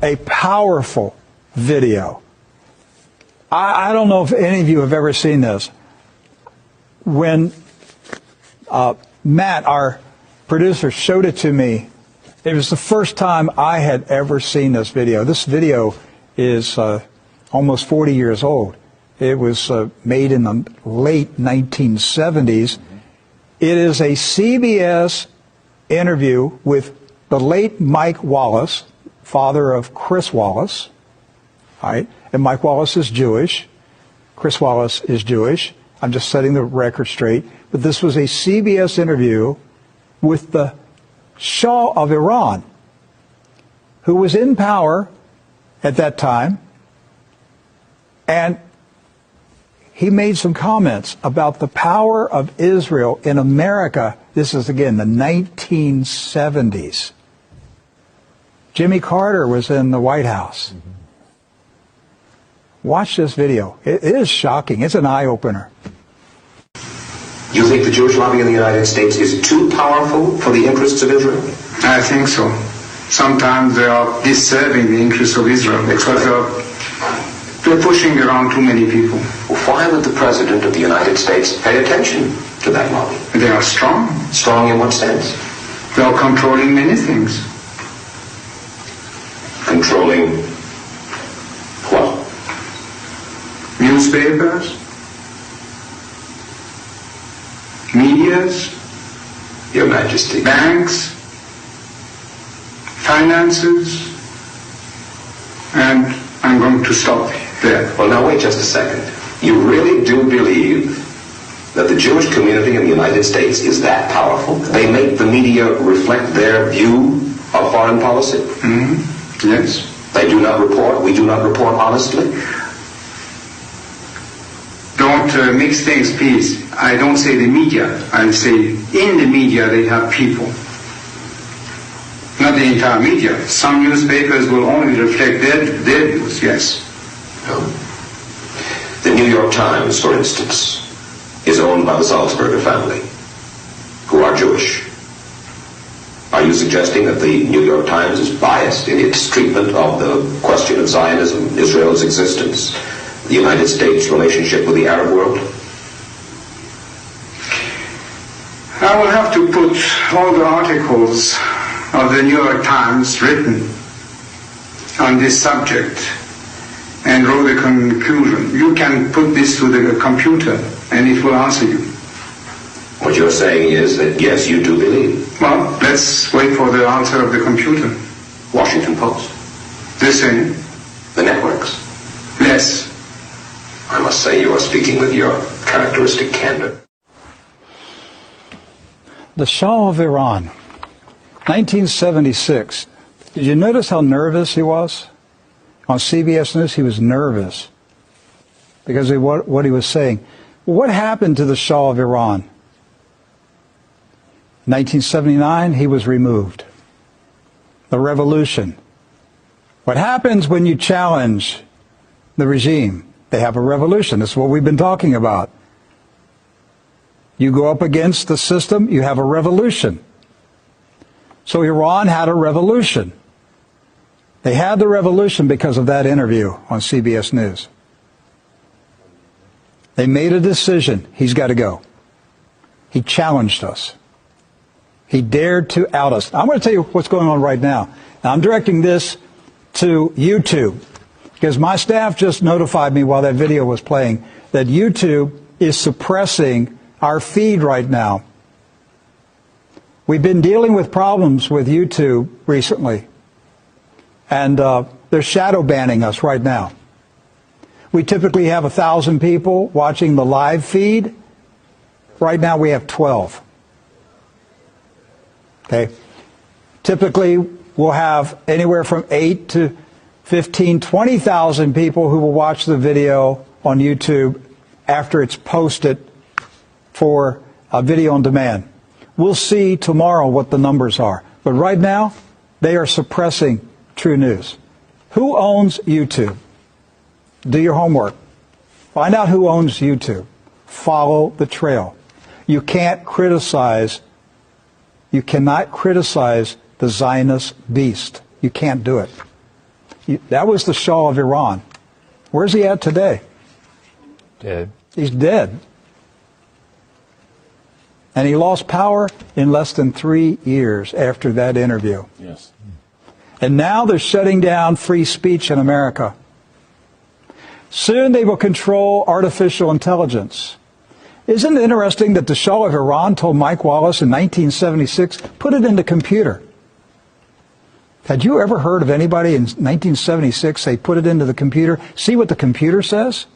a powerful video. I don't know if any of you have ever seen this. When Matt, our producer, showed it to me, it was the first time I had ever seen this video. This video is almost 40 years old. It was made in the late 1970s. It is a CBS interview with the late Mike Wallace, father of Chris Wallace. All right? And Mike Wallace is Jewish. Chris Wallace is Jewish. I'm just setting the record straight. But this was a CBS interview with the Shah of Iran, who was in power at that time. And he made some comments about the power of Israel in America. This is, again, the 1970s. Jimmy Carter was in the White House. Watch this video. It is shocking. It's an eye-opener. You think the Jewish lobby in the United States is too powerful for the interests of Israel? I think so. Sometimes they are disturbing the interests of Israel because they're pushing around too many people. Why would the President of the United States pay attention to that lobby? They are strong. Strong in what sense? They are controlling many things. Controlling what? Newspapers, medias, Your Majesty. banks, finances, and I'm going to stop there. Well, now wait just a second. You really do believe that the Jewish community in the United States is that powerful? They make the media reflect their view of foreign policy? Mm-hmm. Yes. They do not report, we do not report honestly? Don't mix things, please. I don't say the media. I say in the media they have people. Not the entire media. Some newspapers will only reflect their views, yes. No. The New York Times, for instance, is owned by the Salzburger family, who are Jewish. Are you suggesting that the New York Times is biased in its treatment of the question of Zionism, Israel's existence, the United States' relationship with the Arab world? I will have to put all the articles of the New York Times written on this subject and draw the conclusion. You can put this to the computer and it will answer you. What you're saying is that, yes, you do believe. Well, let's wait for the answer of the computer. Washington Post? The same. The networks? Less. I must say you are speaking with your characteristic candor. The Shah of Iran, 1976. Did you notice how nervous he was? On CBS News, he was nervous because of what he was saying. Well, what happened to the Shah of Iran? 1979, he was removed. The revolution. What happens when you challenge the regime? They have a revolution. That's what we've been talking about. You go up against the system, you have a revolution. So Iran had a revolution. They had the revolution because of that interview on CBS News. They made a decision. He's got to go. He challenged us. He dared to out us. I'm going to tell you what's going on right now. Now, I'm directing this to YouTube because my staff just notified me while that video was playing that YouTube is suppressing our feed right now. We've been dealing with problems with YouTube recently, and they're shadow banning us right now. We typically have 1,000 people watching the live feed. Right now we have 12. Okay. Typically we'll have anywhere from 8 to 15, 20,000 people who will watch the video on YouTube after it's posted for a video on demand. We'll see tomorrow what the numbers are. But right now, they are suppressing True News. Who owns YouTube? Do your homework. Find out who owns YouTube. Follow the trail. You cannot criticize the Zionist beast. You can't do it. That was the Shah of Iran. Where's he at today? Dead. He's dead. And he lost power in less than 3 years after that interview. Yes. And now they're shutting down free speech in America. Soon they will control artificial intelligence. Isn't it interesting that the Shah of Iran told Mike Wallace in 1976, put it in the computer? Had you ever heard of anybody in 1976 say, put it into the computer? See what the computer says?